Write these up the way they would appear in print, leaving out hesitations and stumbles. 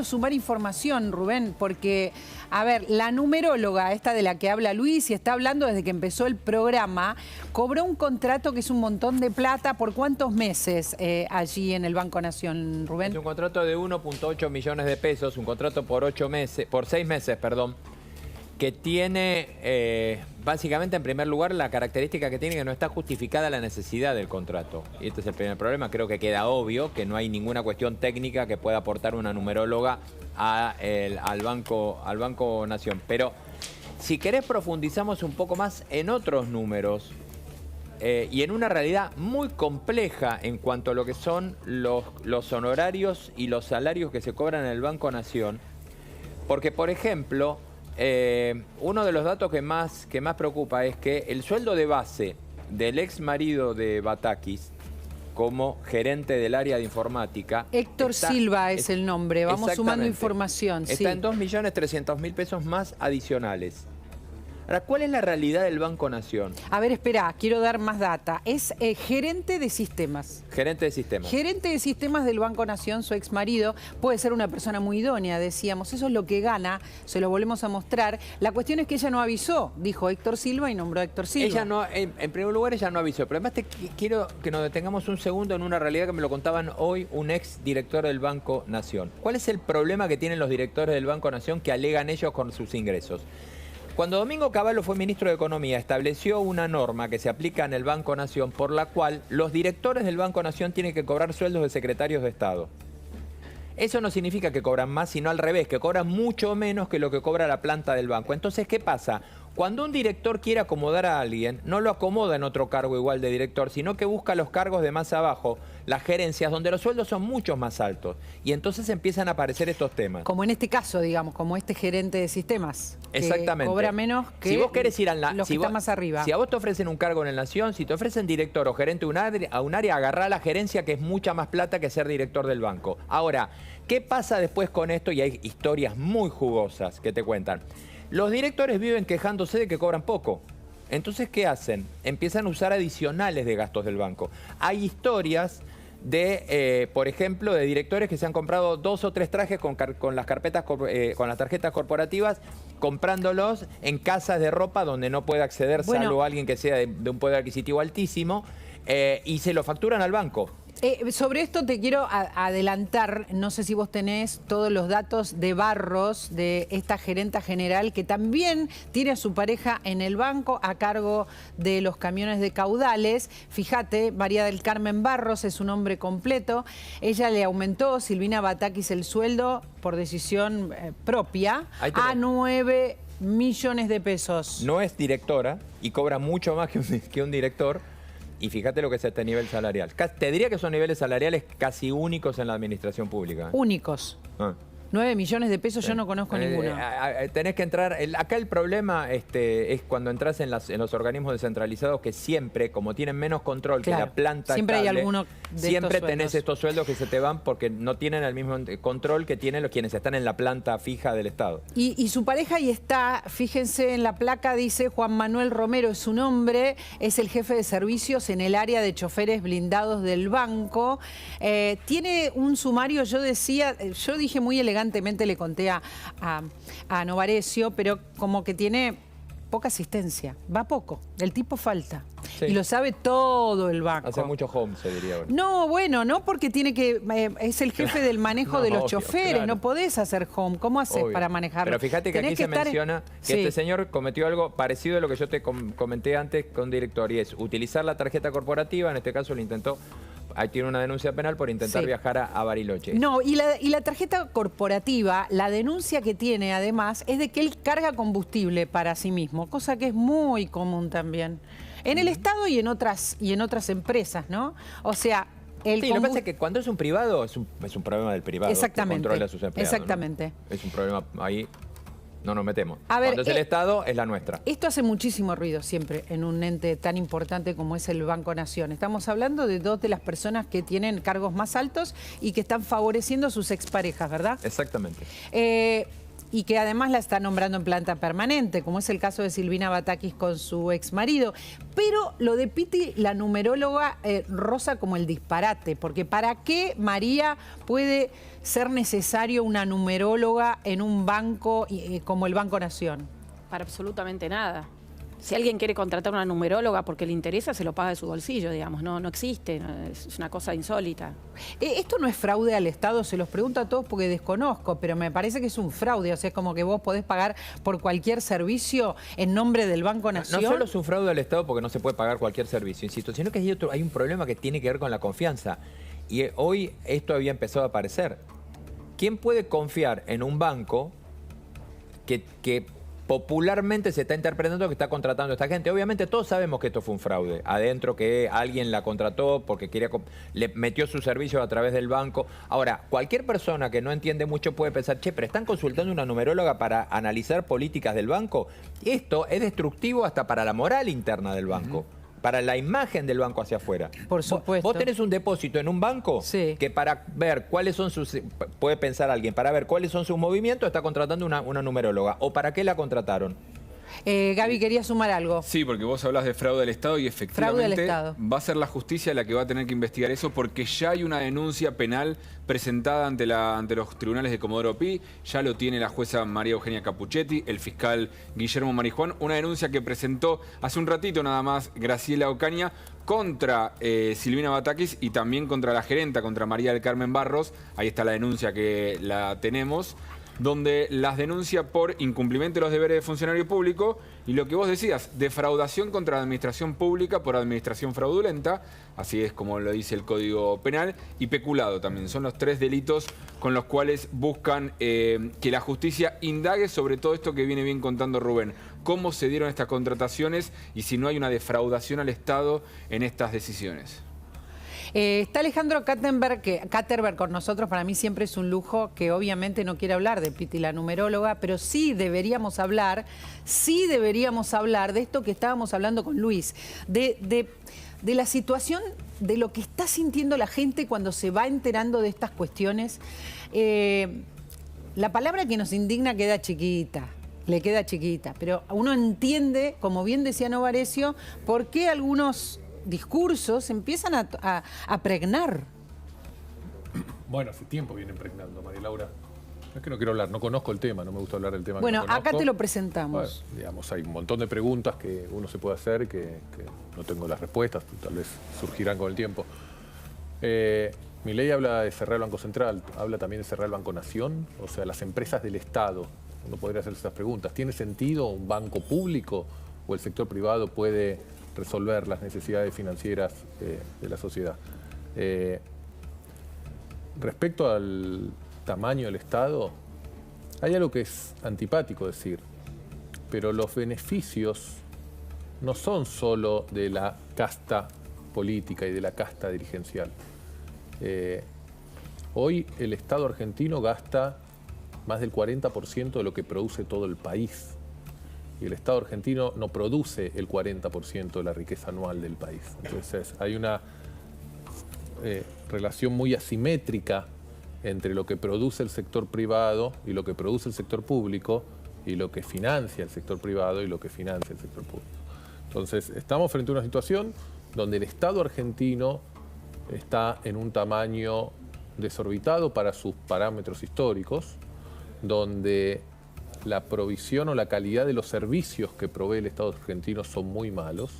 Sumar información, Rubén, porque, a ver, la numeróloga, esta de la que habla Luis y está hablando desde que empezó el programa, cobró un contrato que es un montón de plata. ¿Por cuántos meses allí en el Banco Nación, Rubén? Es un contrato de 1.8 millones de pesos, un contrato por 6 meses, perdón, que tiene básicamente, en primer lugar, la característica que tiene que no está justificada la necesidad del contrato. Y este es el primer problema. Creo que queda obvio que no hay ninguna cuestión técnica que pueda aportar una numeróloga al Banco Nación. Pero si querés profundizamos un poco más en otros números y en una realidad muy compleja en cuanto a lo que son los honorarios y los salarios que se cobran en el Banco Nación. Porque, por ejemplo, uno de los datos que más preocupa es que el sueldo de base del ex marido de Batakis como gerente del área de informática... Héctor Silva es el nombre, vamos sumando información. Está en 2.300.000 pesos más adicionales. Ahora, ¿cuál es la realidad del Banco Nación? A ver, espera, quiero dar más data. Es gerente de sistemas. Gerente de sistemas. Gerente de sistemas del Banco Nación, su ex marido. Puede ser una persona muy idónea, decíamos. Eso es lo que gana, se lo volvemos a mostrar. La cuestión es que ella no avisó, dijo Héctor Silva y nombró a Héctor Silva. Ella no, en primer lugar, ella no avisó. Pero además quiero que nos detengamos un segundo en una realidad que me lo contaban hoy un ex director del Banco Nación. ¿Cuál es el problema que tienen los directores del Banco Nación que alegan ellos con sus ingresos? Cuando Domingo Cavallo fue ministro de Economía, estableció una norma que se aplica en el Banco Nación por la cual los directores del Banco Nación tienen que cobrar sueldos de secretarios de Estado. Eso no significa que cobran más, sino al revés, que cobran mucho menos que lo que cobra la planta del banco. Entonces, ¿qué pasa? Cuando un director quiere acomodar a alguien, no lo acomoda en otro cargo igual de director, sino que busca los cargos de más abajo, las gerencias, donde los sueldos son mucho más altos. Y entonces empiezan a aparecer estos temas. Como en este caso, digamos, como este gerente de sistemas. Exactamente. Que cobra menos que si vos querés ir los que están más arriba. Si a vos te ofrecen un cargo en el Nación, si te ofrecen director o gerente a un área, agarrá la gerencia, que es mucha más plata que ser director del banco. Ahora, ¿qué pasa después con esto? Y hay historias muy jugosas que te cuentan. Los directores viven quejándose de que cobran poco. Entonces, ¿qué hacen? Empiezan a usar adicionales de gastos del banco. Hay historias de, por ejemplo, de directores que se han comprado 2 o 3 trajes con las tarjetas corporativas, comprándolos en casas de ropa donde no puede acceder, salvo alguien que sea de un poder adquisitivo altísimo, y se lo facturan al banco. Sobre esto te quiero adelantar, no sé si vos tenés todos los datos de Barros, de esta gerenta general que también tiene a su pareja en el banco a cargo de los camiones de caudales. Fíjate, María del Carmen Barros es su nombre completo. Ella le aumentó, Silvina Batakis, el sueldo por decisión propia a 9 millones de pesos. No es directora y cobra mucho más que un director. Y fíjate lo que es este nivel salarial. Te diría que son niveles salariales casi únicos en la administración pública. Únicos. 9 millones de pesos, sí. Yo no conozco ninguno. Tenés que entrar... Acá el problema es cuando entras en los organismos descentralizados que siempre, como tienen menos control que la planta siempre estable, hay alguno de siempre tenés estos sueldos que se te van porque no tienen el mismo control que tienen quienes están en la planta fija del Estado. Y su pareja ahí está, fíjense en la placa, dice Juan Manuel Romero, es su nombre, es el jefe de servicios en el área de choferes blindados del banco. Tiene un sumario, yo dije muy elegantemente, le conté a Novarecio, pero como que tiene poca asistencia, va poco, el tipo falta. Sí. Y lo sabe todo el banco. Hace mucho home, se diría. Bueno. No, bueno, no porque tiene que... es el jefe del manejo de los choferes, claro. No podés hacer home. ¿Cómo haces para manejarlo? Pero fíjate que aquí se menciona que este señor cometió algo parecido a lo que yo te comenté antes con director, y es utilizar la tarjeta corporativa, en este caso lo intentó... Ahí tiene una denuncia penal por intentar viajar a Bariloche. No, y la tarjeta corporativa, la denuncia que tiene además es de que él carga combustible para sí mismo, cosa que es muy común también. En el Estado y en otras empresas, ¿no? O sea... lo que pasa es que cuando es un privado, es un problema del privado. Exactamente. Que controla a sus empleados. Exactamente. ¿No? Es un problema ahí... No nos metemos. A ver, cuando es el Estado, es la nuestra. Esto hace muchísimo ruido siempre en un ente tan importante como es el Banco Nación. Estamos hablando de 2 de las personas que tienen cargos más altos y que están favoreciendo a sus exparejas, ¿verdad? Exactamente. y que además la está nombrando en planta permanente, como es el caso de Silvina Batakis con su exmarido. Pero lo de Piti, la numeróloga, roza como el disparate, porque ¿para qué, María, puede ser necesario una numeróloga en un banco como el Banco Nación? Para absolutamente nada. Si alguien quiere contratar una numeróloga porque le interesa, se lo paga de su bolsillo, digamos. No existe, es una cosa insólita. Esto no es fraude al Estado, se los pregunto a todos porque desconozco, pero me parece que es un fraude. O sea, es como que vos podés pagar por cualquier servicio en nombre del Banco Nación. No solo es un fraude al Estado porque no se puede pagar cualquier servicio, insisto, sino que hay un problema que tiene que ver con la confianza. Y hoy esto había empezado a aparecer. ¿Quién puede confiar en un banco que popularmente se está interpretando que está contratando a esta gente? Obviamente todos sabemos que esto fue un fraude. Adentro que alguien la contrató porque le metió su servicio a través del banco. Ahora, cualquier persona que no entiende mucho puede pensar, che, pero están consultando una numeróloga para analizar políticas del banco. Esto es destructivo hasta para la moral interna del banco. Para la imagen del banco hacia afuera. Por supuesto. Vos tenés un depósito en un banco que para ver cuáles son puede pensar alguien, para ver cuáles son sus movimientos está contratando una numeróloga. ¿O para qué la contrataron? Gaby, quería sumar algo. Sí, porque vos hablas de fraude al Estado y efectivamente Estado. va a ser la justicia la que va a tener que investigar eso porque ya hay una denuncia penal presentada ante los tribunales de Comodoro Pi, ya lo tiene la jueza María Eugenia Capuchetti, el fiscal Guillermo Marijuán, una denuncia que presentó hace un ratito nada más Graciela Ocaña contra Silvina Batakis y también contra la gerenta, contra María del Carmen Barros. Ahí está la denuncia que la tenemos, donde las denuncia por incumplimiento de los deberes de funcionario público y lo que vos decías, defraudación contra la administración pública por administración fraudulenta, así es como lo dice el Código Penal, y peculado también. Son los 3 delitos con los cuales buscan que la justicia indague sobre todo esto que viene bien contando Rubén. Cómo se dieron estas contrataciones y si no hay una defraudación al Estado en estas decisiones. Está Alejandro Katterberg con nosotros, para mí siempre es un lujo, que obviamente no quiere hablar de Piti la numeróloga, pero sí deberíamos hablar de esto que estábamos hablando con Luis, de la situación, de lo que está sintiendo la gente cuando se va enterando de estas cuestiones. La palabra que nos indigna queda chiquita. Le queda chiquita, pero uno entiende, como bien decía Novarecio, por qué algunos discursos empiezan a pregnar. Bueno, hace tiempo vienen pregnando, María Laura. Es que no quiero hablar, no conozco el tema, no me gusta hablar del tema. Bueno, que no conozco. acá te lo presentamos. Bueno, digamos, hay un montón de preguntas que uno se puede hacer que no tengo las respuestas, tal vez surgirán con el tiempo. Milei habla de cerrar el Banco Central, habla también de cerrar el Banco Nación, o sea, las empresas del Estado. Uno podría hacer esas preguntas. ¿Tiene sentido un banco público o el sector privado puede resolver las necesidades financieras de la sociedad? Respecto al tamaño del Estado, hay algo que es antipático decir, pero los beneficios no son solo de la casta política y de la casta dirigencial. Hoy el Estado argentino gasta más del 40% de lo que produce todo el país. Y el Estado argentino no produce el 40% de la riqueza anual del país. Entonces hay una relación muy asimétrica entre lo que produce el sector privado y lo que produce el sector público y lo que financia el sector privado y lo que financia el sector público. Entonces estamos frente a una situación donde el Estado argentino está en un tamaño desorbitado para sus parámetros históricos, donde la provisión o la calidad de los servicios que provee el Estado argentino son muy malos,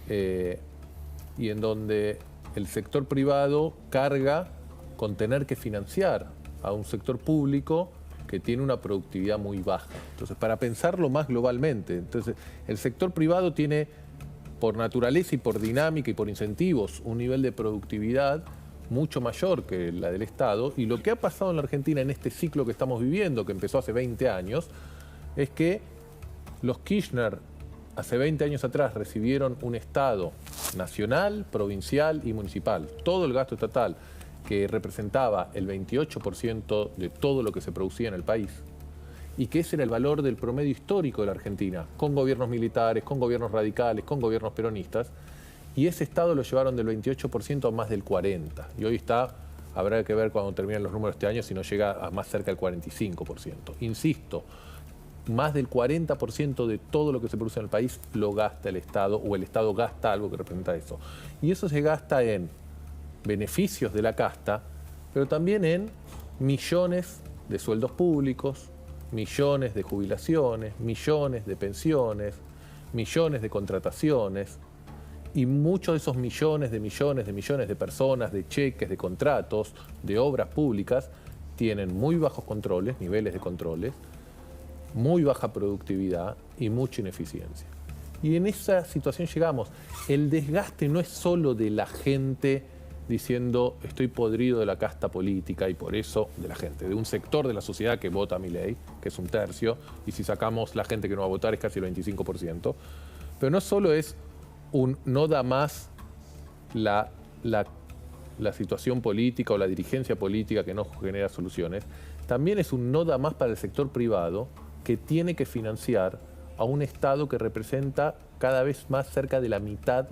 y en donde el sector privado carga con tener que financiar a un sector público que tiene una productividad muy baja. Entonces, para pensarlo más globalmente, entonces, el sector privado tiene, por naturaleza y por dinámica y por incentivos, un nivel de productividad mucho mayor que la del Estado, y lo que ha pasado en la Argentina en este ciclo que estamos viviendo, que empezó hace 20 años, es que los Kirchner hace 20 años atrás recibieron un Estado nacional, provincial y municipal. Todo el gasto estatal, que representaba el 28% de todo lo que se producía en el país, y que ese era el valor del promedio histórico de la Argentina, con gobiernos militares, con gobiernos radicales, con gobiernos peronistas, y ese Estado lo llevaron del 28% a más del 40%, y hoy está Habrá que ver cuando terminen los números este año si no llega a más cerca del 45%. Insisto, más del 40% de todo lo que se produce en el país lo gasta el Estado, o el Estado gasta algo que representa eso. Y eso se gasta en beneficios de la casta, pero también en millones de sueldos públicos, millones de jubilaciones, millones de pensiones, millones de contrataciones, y muchos de esos millones de personas, de cheques, de contratos, de obras públicas, tienen muy bajos controles, niveles de controles, muy baja productividad y mucha ineficiencia. Y en esa situación llegamos. El desgaste no es solo de la gente diciendo estoy podrido de la casta política y por eso de la gente, de un sector de la sociedad que vota a Milei, que es un tercio, y si sacamos la gente que no va a votar es casi el 25%. Pero no solo es un no da más la situación política o la dirigencia política que no genera soluciones, también es un no da más para el sector privado que tiene que financiar a un Estado que representa cada vez más cerca de la mitad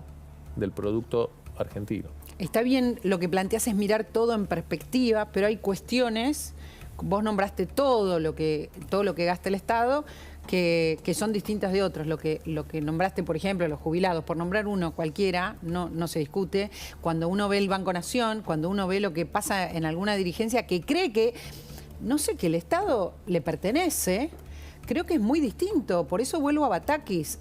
del producto argentino. Está bien, lo que planteas es mirar todo en perspectiva, pero hay cuestiones, vos nombraste todo lo que gasta el Estado, que son distintas de otros. Lo que nombraste, por ejemplo, los jubilados, por nombrar uno cualquiera, no se discute. Cuando uno ve el Banco Nación, cuando uno ve lo que pasa en alguna dirigencia que cree que, no sé, que el Estado le pertenece, creo que es muy distinto. Por eso vuelvo a Batakis.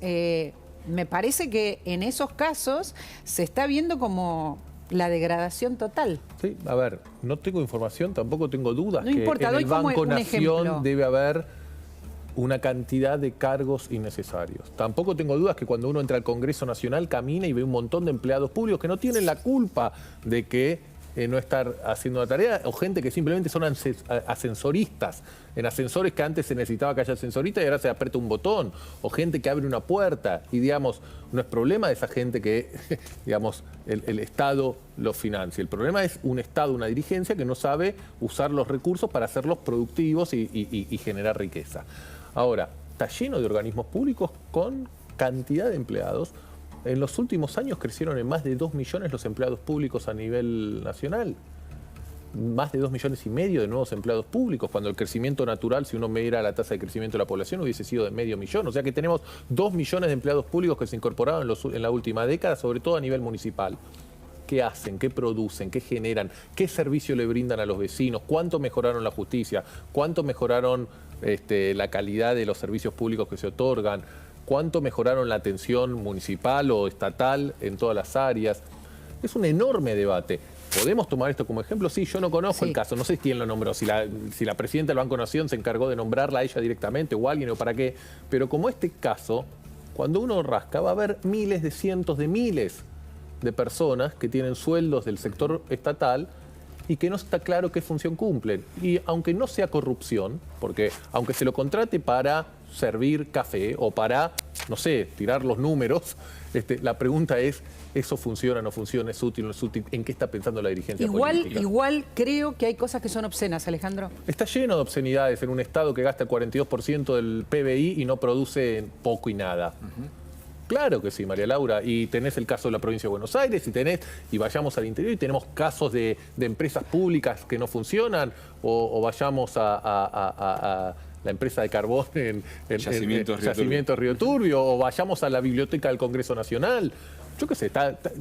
Me parece que en esos casos se está viendo como la degradación total. Sí, a ver, no tengo información, tampoco tengo dudas No que importa, en doy el como Banco un Nación ejemplo. debe haber una cantidad de cargos innecesarios. Tampoco tengo dudas que cuando uno entra al Congreso Nacional camina y ve un montón de empleados públicos que no tienen la culpa de que no estar haciendo la tarea, o gente que simplemente son ascensoristas, en ascensores que antes se necesitaba que haya ascensorista y ahora se aprieta un botón, o gente que abre una puerta, y digamos, no es problema de esa gente que, digamos, el Estado los financia. El problema es un Estado, una dirigencia que no sabe usar los recursos para hacerlos productivos y generar riqueza. Ahora, está lleno de organismos públicos con cantidad de empleados. En los últimos años crecieron en más de 2 millones los empleados públicos a nivel nacional. Más de 2,5 millones de nuevos empleados públicos, cuando el crecimiento natural, si uno midiera la tasa de crecimiento de la población, hubiese sido de 500,000. O sea que tenemos 2 millones de empleados públicos que se incorporaron en la última década, sobre todo a nivel municipal. ¿Qué hacen? ¿Qué producen? ¿Qué generan? ¿Qué servicio le brindan a los vecinos? ¿Cuánto mejoraron la justicia? ¿Cuánto mejoraron la calidad de los servicios públicos que se otorgan? ¿Cuánto mejoraron la atención municipal o estatal en todas las áreas? Es un enorme debate. ¿Podemos tomar esto como ejemplo? Sí, yo no conozco el caso, no sé quién lo nombró, si la presidenta del Banco Nación se encargó de nombrarla a ella directamente o alguien o para qué. Pero como este caso, cuando uno rasca va a haber miles de cientos de miles de personas que tienen sueldos del sector estatal y que no está claro qué función cumplen. Y aunque no sea corrupción, porque aunque se lo contrate para servir café o para, no sé, tirar los números, la pregunta es, ¿eso funciona, no funciona, es útil, no es útil? ¿En qué está pensando la dirigencia política? Igual creo que hay cosas que son obscenas, Alejandro. Está lleno de obscenidades en un Estado que gasta el 42% del PBI y no produce poco y nada. Claro que sí, María Laura, y tenés el caso de la provincia de Buenos Aires, y vayamos al interior y tenemos casos de empresas públicas que no funcionan, o vayamos a la empresa de carbón en Yacimientos Río Turbio, o vayamos a la biblioteca del Congreso Nacional. Yo qué sé,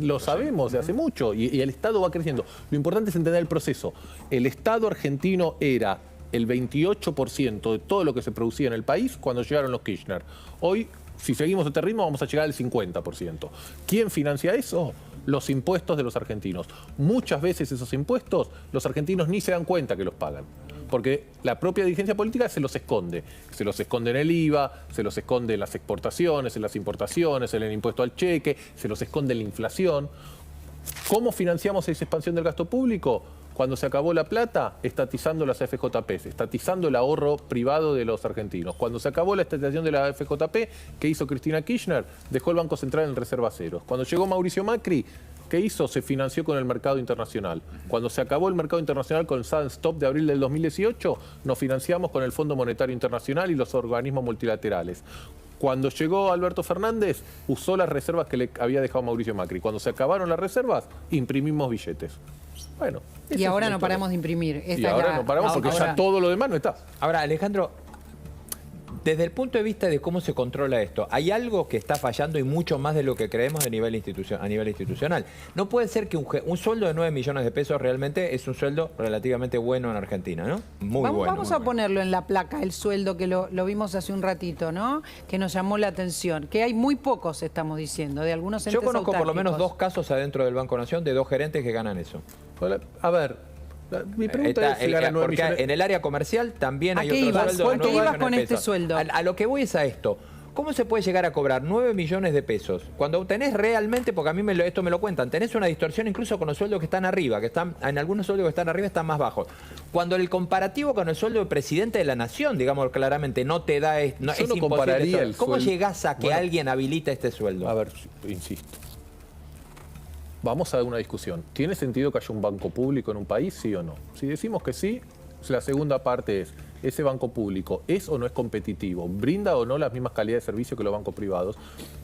lo sabemos de hace mucho, y el Estado va creciendo. Lo importante es entender el proceso. El Estado argentino era el 28% de todo lo que se producía en el país cuando llegaron los Kirchner. Hoy, si seguimos este ritmo, vamos a llegar al 50%. ¿Quién financia eso? Los impuestos de los argentinos. Muchas veces esos impuestos, los argentinos ni se dan cuenta que los pagan. Porque la propia dirigencia política se los esconde. Se los esconde en el IVA, se los esconde en las exportaciones, en las importaciones, en el impuesto al cheque, se los esconde en la inflación. ¿Cómo financiamos esa expansión del gasto público? Cuando se acabó la plata, estatizando las FJP, estatizando el ahorro privado de los argentinos. Cuando se acabó la estatización de la FJP, ¿qué hizo Cristina Kirchner? Dejó el Banco Central en reserva cero. Cuando llegó Mauricio Macri, ¿qué hizo? Se financió con el mercado internacional. Cuando se acabó el mercado internacional con el sudden stop de abril del 2018, nos financiamos con el Fondo Monetario Internacional y los organismos multilaterales. Cuando llegó Alberto Fernández, usó las reservas que le había dejado Mauricio Macri. Cuando se acabaron las reservas, imprimimos billetes. Bueno. Y esa es ahora una no historia. paramos de imprimir. Esta Y es ahora la- no paramos porque ahora- ya todo lo demás no está. Ahora, Alejandro, desde el punto de vista de cómo se controla esto, hay algo que está fallando y mucho más de lo que creemos a nivel institucional. No puede ser que un sueldo de 9 millones de pesos realmente es un sueldo relativamente bueno en Argentina, ¿no? Muy bueno. Vamos muy a bueno. ponerlo en la placa, el sueldo, que lo vimos hace un ratito, ¿no? Que nos llamó la atención. Que hay muy pocos, estamos diciendo, de algunos entes Yo conozco por lo menos autárquicos. 2 casos adentro del Banco Nación de 2 gerentes que ganan eso. A ver, mi pregunta es si gana 9 porque millones. en el área comercial también ¿A hay qué otro ibas? sueldo de ¿Cuánto 9 ibas millones con de este pesos. sueldo? A lo que voy es a esto. ¿Cómo se puede llegar a cobrar 9 millones de pesos cuando tenés realmente, porque a mí esto me lo cuentan, tenés una distorsión incluso con los sueldos que están arriba, que están en algunos sueldos que están arriba están más bajos? Cuando el comparativo con el sueldo del presidente de la nación, digamos claramente, no te da, Yo no imposible. compararía el ¿Cómo sueldo. llegás a que Bueno, alguien habilita este sueldo? A ver, insisto. Vamos a dar una discusión. ¿Tiene sentido que haya un banco público en un país, sí o no? Si decimos que sí, la segunda parte es, ¿ese banco público es o no es competitivo? ¿Brinda o no las mismas calidades de servicio que los bancos privados?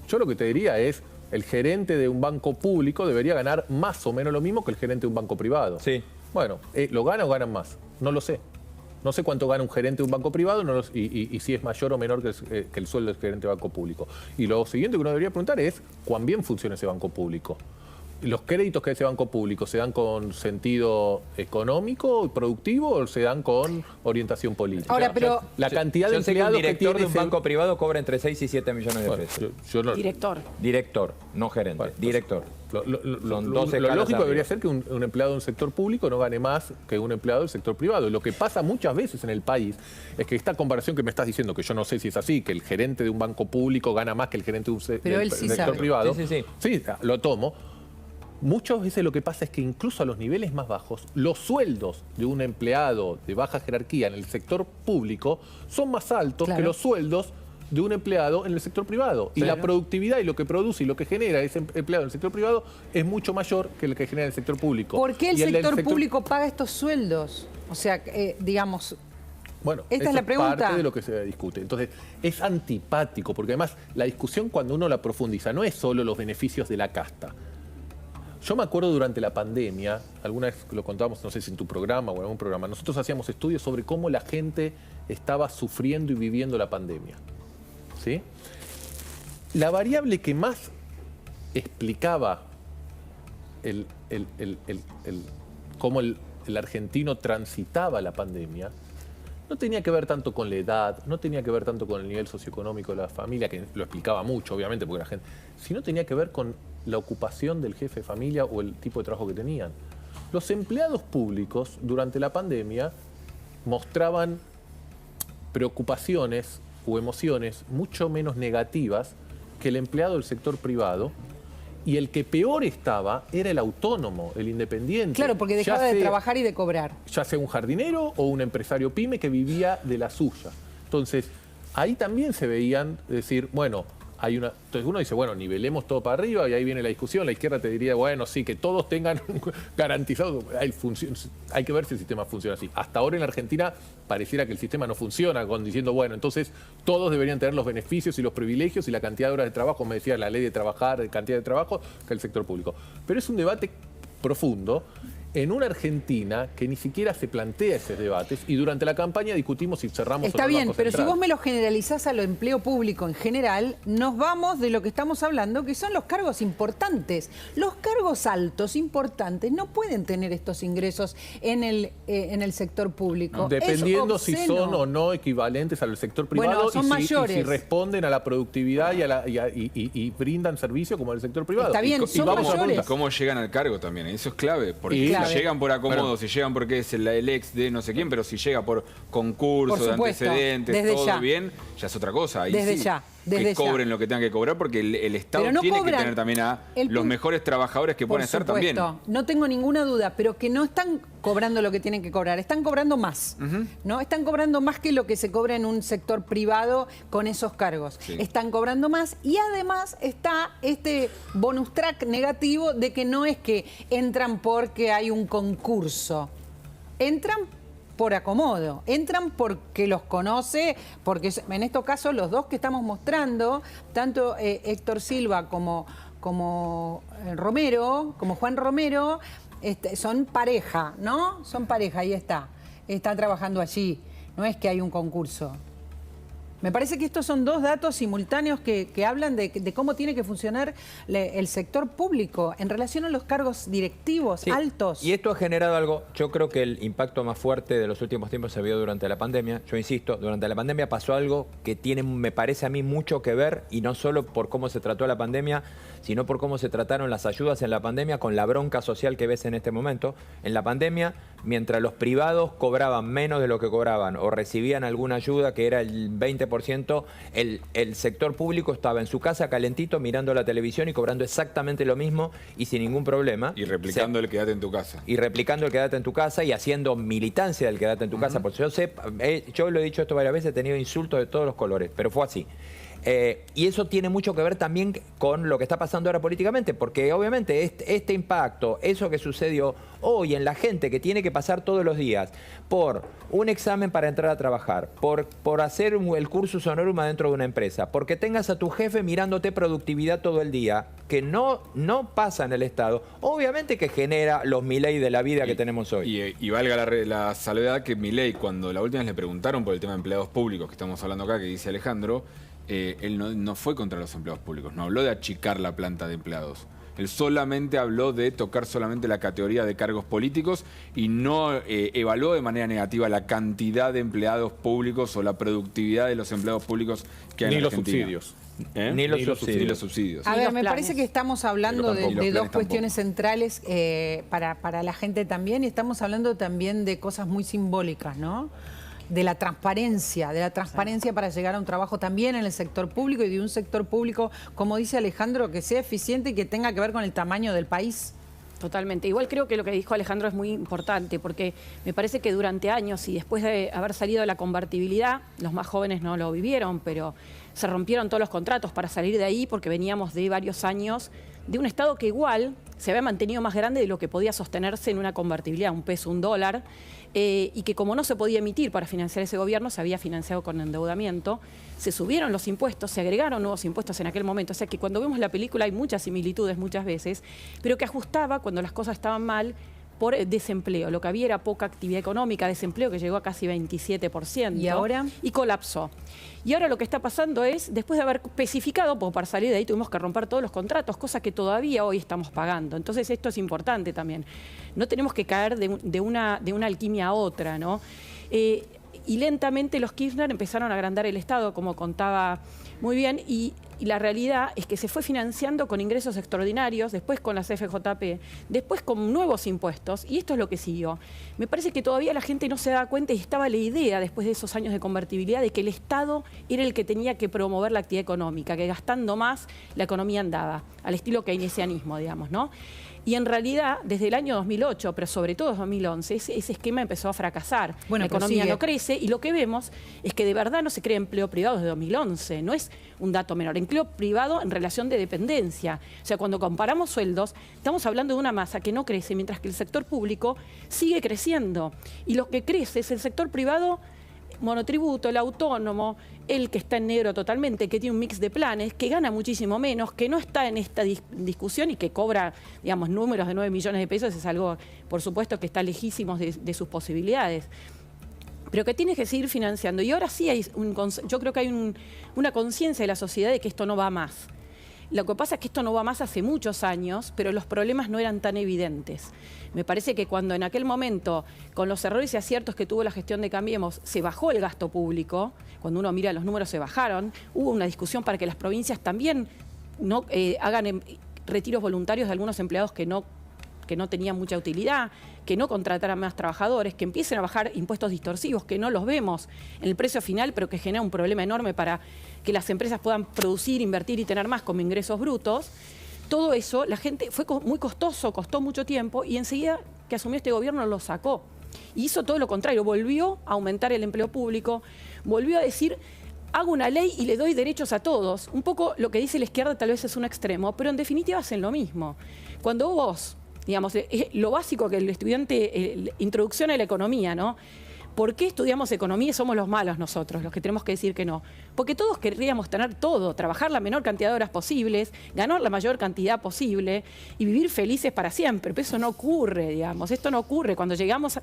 Yo lo que te diría es, el gerente de un banco público debería ganar más o menos lo mismo que el gerente de un banco privado. Sí. Bueno, ¿lo gana o ganan más? No lo sé. No sé cuánto gana un gerente de un banco privado y si es mayor o menor que el sueldo del gerente de banco público. Y lo siguiente que uno debería preguntar es, ¿cuán bien funciona ese banco público? ¿Los créditos que ese banco público se dan con sentido económico y productivo o se dan con orientación política? Ahora, pero- la cantidad de Yo sé que un empleados que director tiene de un ese- banco privado cobra entre 6 y 7 millones de Bueno, pesos. yo no- Director. Director, no gerente. Bueno, director. Son Son lo 12 escalas lógico arriba. debería ser que un empleado de un sector público no gane más que un empleado del sector privado. Lo que pasa muchas veces en el país es que esta comparación que me estás diciendo, que yo no sé si es así, que el gerente de un banco público gana más que el gerente de un Pero él sí sector sabe. privado. Sí. Sí, lo tomo. Muchas veces lo que pasa es que incluso a los niveles más bajos, los sueldos de un empleado de baja jerarquía en el sector público son más altos Claro. que los sueldos de un empleado en el sector privado. Y la productividad y lo que produce y lo que genera ese empleado en el sector privado es mucho mayor que el que genera en el sector público. ¿Por qué el Y del sector público paga estos sueldos? O sea, digamos, Bueno, Esta eso es la pregunta. parte de lo que se discute. Entonces, es antipático, porque además la discusión cuando uno la profundiza no es solo los beneficios de la casta. Yo me acuerdo durante la pandemia, alguna vez lo contábamos, no sé si en tu programa o en algún programa, nosotros hacíamos estudios sobre cómo la gente estaba sufriendo y viviendo la pandemia. ¿Sí? La variable que más explicaba cómo el argentino transitaba la pandemia no tenía que ver tanto con la edad, no tenía que ver tanto con el nivel socioeconómico de la familia, que lo explicaba mucho, obviamente, porque la gente, sino tenía que ver con la ocupación del jefe de familia o el tipo de trabajo que tenían. Los empleados públicos durante la pandemia mostraban preocupaciones o emociones mucho menos negativas que el empleado del sector privado, y el que peor estaba era el autónomo, el independiente. claro, porque dejaba Ya de sea- trabajar y de cobrar. ya sea un jardinero o un empresario pyme que vivía de la suya. Entonces, ahí también se veían decir, bueno, hay una. Entonces uno dice, bueno, nivelemos todo para arriba, y ahí viene la discusión. La izquierda te diría, bueno, sí, que todos tengan garantizado. Hay que ver si el sistema funciona así. Hasta ahora en la Argentina pareciera que el sistema no funciona, diciendo, bueno, entonces todos deberían tener los beneficios y los privilegios y la cantidad de horas de trabajo, me decía la ley de trabajar, de cantidad de trabajo, que el sector público. Pero es un debate profundo en una Argentina que ni siquiera se plantea esos debates, y durante la campaña discutimos si cerramos Está o no el bien, Banco pero si Central. vos me lo generalizás a lo empleo público en general, nos vamos de lo que estamos hablando, que son los cargos importantes. Los cargos altos, importantes, no pueden tener estos ingresos en el sector público. Dependiendo Es si obsceno. son o no equivalentes al sector Bueno, privado, son y mayores. si responden a la productividad y brindan servicio como el sector privado. Está bien, y son vamos a la mayores. pregunta. ¿Cómo llegan al cargo también? Eso es clave. Porque Y- si Clave. llegan por acomodo, Bueno. si llegan porque es el ex de no sé quién, pero si llega por concurso, Por de supuesto, antecedentes, desde todo ya. bien, ya es otra cosa. Ahí Desde sí, ya, que desde ya. cobren lo que tengan que cobrar, porque el Estado Pero no tiene que cobran. tener también a El los punto- mejores trabajadores que Por pueden estar también. supuesto, no tengo ninguna duda, pero que no están cobrando lo que tienen que cobrar, están cobrando más, ¿no? Están cobrando más que lo que se cobra en un sector privado con esos cargos. Sí. Están cobrando más, y además está este bonus track negativo de que no es que entran porque hay un concurso, entran por acomodo, entran porque los conoce, porque en estos casos los dos que estamos mostrando, tanto Héctor Silva como Romero, como Juan Romero, son pareja, ¿no? Son pareja, ahí está. Están trabajando allí. No es que hay un concurso. Me parece que estos son dos datos simultáneos que hablan de cómo tiene que funcionar el sector público en relación a los cargos directivos altos. Y esto ha generado algo, yo creo que el impacto más fuerte de los últimos tiempos se vio durante la pandemia. Yo insisto, durante la pandemia pasó algo que tiene, me parece a mí, mucho que ver, y no solo por cómo se trató la pandemia, sino por cómo se trataron las ayudas en la pandemia con la bronca social que ves en este momento. En la pandemia, mientras los privados cobraban menos de lo que cobraban o recibían alguna ayuda que era el 20%, el sector público estaba en su casa calentito mirando la televisión y cobrando exactamente lo mismo y sin ningún problema. Y replicando el quédate en tu casa. Y replicando el quédate en tu casa y haciendo militancia del quédate en tu casa. Porque yo lo he dicho esto varias veces, he tenido insultos de todos los colores, pero fue así. Y eso tiene mucho que ver también con lo que está pasando ahora políticamente, porque obviamente este impacto, eso que sucedió hoy en la gente que tiene que pasar todos los días por un examen para entrar a trabajar, por hacer el cursus honorum dentro de una empresa, porque tengas a tu jefe mirándote productividad todo el día, que no pasa en el Estado, obviamente que genera los Milei de la vida que tenemos hoy. Y valga la salvedad que Milei, cuando la última vez le preguntaron por el tema de empleados públicos que estamos hablando acá, que dice Alejandro, él no fue contra los empleados públicos, no habló de achicar la planta de empleados. Él solamente habló de tocar solamente la categoría de cargos políticos y no evaluó de manera negativa la cantidad de empleados públicos o la productividad de los empleados públicos que hay en Argentina. Subsidios. Ni los subsidios. A ver, me planes. parece que estamos hablando de dos cuestiones centrales para la gente también, y estamos hablando también de cosas muy simbólicas, ¿no? De la transparencia para llegar a un trabajo también en el sector público, y de un sector público, como dice Alejandro, que sea eficiente y que tenga que ver con el tamaño del país. Totalmente. Igual creo que lo que dijo Alejandro es muy importante, porque me parece que durante años y después de haber salido de la convertibilidad, los más jóvenes no lo vivieron, pero se rompieron todos los contratos para salir de ahí, porque veníamos de varios años de un Estado que igual se había mantenido más grande de lo que podía sostenerse en una convertibilidad, un peso, un dólar, y que como no se podía emitir para financiar ese gobierno, se había financiado con endeudamiento, se subieron los impuestos, se agregaron nuevos impuestos en aquel momento, o sea que cuando vemos la película hay muchas similitudes muchas veces, pero que ajustaba cuando las cosas estaban mal por desempleo. Lo que había era poca actividad económica, desempleo que llegó a casi 27%. ¿Y ahora? Y colapsó. Y ahora lo que está pasando es, después de haber especificado, porque para salir de ahí tuvimos que romper todos los contratos, cosa que todavía hoy estamos pagando. Entonces esto es importante también. No tenemos que caer de una alquimia a otra, ¿no? Y lentamente los Kirchner empezaron a agrandar el Estado, como contaba muy bien, y la realidad es que se fue financiando con ingresos extraordinarios, después con las FJP, después con nuevos impuestos, y esto es lo que siguió. Me parece que todavía la gente no se da cuenta, y estaba la idea, después de esos años de convertibilidad, de que el Estado era el que tenía que promover la actividad económica, que gastando más la economía andaba, al estilo keynesianismo, digamos, ¿no? Y en realidad, desde el año 2008, pero sobre todo 2011, ese esquema empezó a fracasar. Bueno, la economía no crece, y lo que vemos es que de verdad no se crea empleo privado desde 2011. No es un dato menor. Empleo privado en relación de dependencia. O sea, cuando comparamos sueldos, estamos hablando de una masa que no crece, mientras que el sector público sigue creciendo. Y lo que crece es el sector privado monotributo, el autónomo, el que está en negro totalmente, que tiene un mix de planes, que gana muchísimo menos, que no está en esta discusión y que cobra, digamos, números de 9 millones de pesos, es algo, por supuesto, que está lejísimos de sus posibilidades, pero que tiene que seguir financiando. Y ahora sí yo creo que hay una conciencia de la sociedad de que esto no va más. Lo que pasa es que esto no va más hace muchos años, pero los problemas no eran tan evidentes. Me parece que cuando en aquel momento, con los errores y aciertos que tuvo la gestión de Cambiemos, se bajó el gasto público, cuando uno mira los números se bajaron, hubo una discusión para que las provincias también no hagan retiros voluntarios de algunos empleados que no tenían mucha utilidad, que no contrataran más trabajadores, que empiecen a bajar impuestos distorsivos, que no los vemos en el precio final, pero que genera un problema enorme para que las empresas puedan producir, invertir y tener más como ingresos brutos. Todo eso, la gente fue muy costoso, costó mucho tiempo, y enseguida que asumió este gobierno lo sacó. Y hizo todo lo contrario, volvió a aumentar el empleo público, volvió a decir: hago una ley y le doy derechos a todos. Un poco lo que dice la izquierda tal vez es un extremo, pero en definitiva hacen lo mismo. Cuando vos, digamos, lo básico que el estudiante, introducción a la economía, ¿no? ¿Por qué estudiamos economía y somos los malos nosotros, los que tenemos que decir que no? Porque todos querríamos tener todo, trabajar la menor cantidad de horas posibles, ganar la mayor cantidad posible y vivir felices para siempre. Pero eso no ocurre, digamos. Esto no ocurre. Cuando lleguemos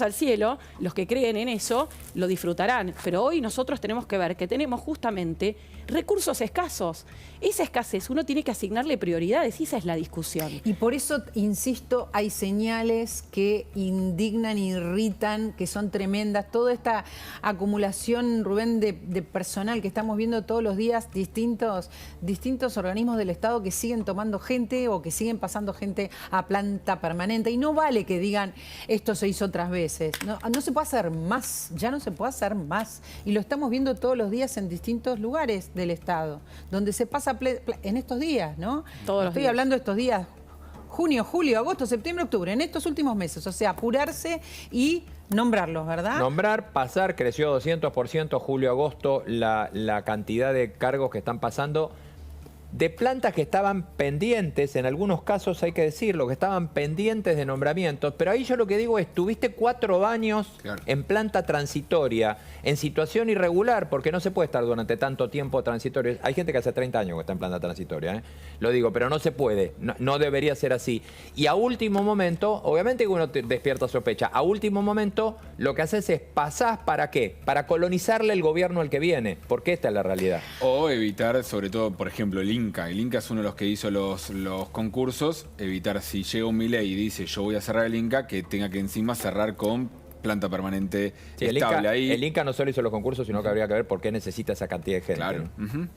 al cielo, los que creen en eso lo disfrutarán. Pero hoy nosotros tenemos que ver que tenemos justamente recursos escasos. Esa escasez uno tiene que asignarle prioridades y esa es la discusión. Y por eso, insisto, hay señales que indignan, irritan, que son tremendas. Toda esta acumulación, Rubén, de personal que estamos viendo todos los días, distintos organismos del Estado que siguen tomando gente o que siguen pasando gente a planta permanente. Y no vale que digan, esto se hizo otras veces. No se puede hacer más, ya no se puede hacer más. Y lo estamos viendo todos los días en distintos lugares del Estado, donde se pasa en estos días, ¿no? Todos los Estoy días. hablando de estos días, junio, julio, agosto, septiembre, octubre, en estos últimos meses. O sea, apurarse y nombrarlos, ¿verdad? Nombrar, pasar, creció 200% julio-agosto la cantidad de cargos que están pasando de plantas que estaban pendientes, en algunos casos hay que decirlo, que estaban pendientes de nombramientos, pero ahí yo lo que digo es, tuviste 4 años en planta transitoria, en situación irregular, porque no se puede estar durante tanto tiempo transitorio. Hay gente que hace 30 años que está en planta transitoria, lo digo, pero no se puede, no debería ser así. Y a último momento, obviamente que uno te despierta sospecha, a último momento lo que haces es pasás, ¿para qué? Para colonizarle el gobierno al que viene, porque esta es la realidad. O evitar, sobre todo, por ejemplo, el Inca. El Inca es uno de los que hizo los concursos. Evitar, si llega un Milei y dice yo voy a cerrar el Inca, que tenga que encima cerrar con planta permanente estable. El Inca no solo hizo los concursos, sino que habría que ver por qué necesita esa cantidad de gente. Claro. ¿No?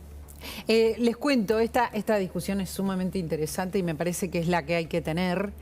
Les cuento, esta discusión es sumamente interesante y me parece que es la que hay que tener.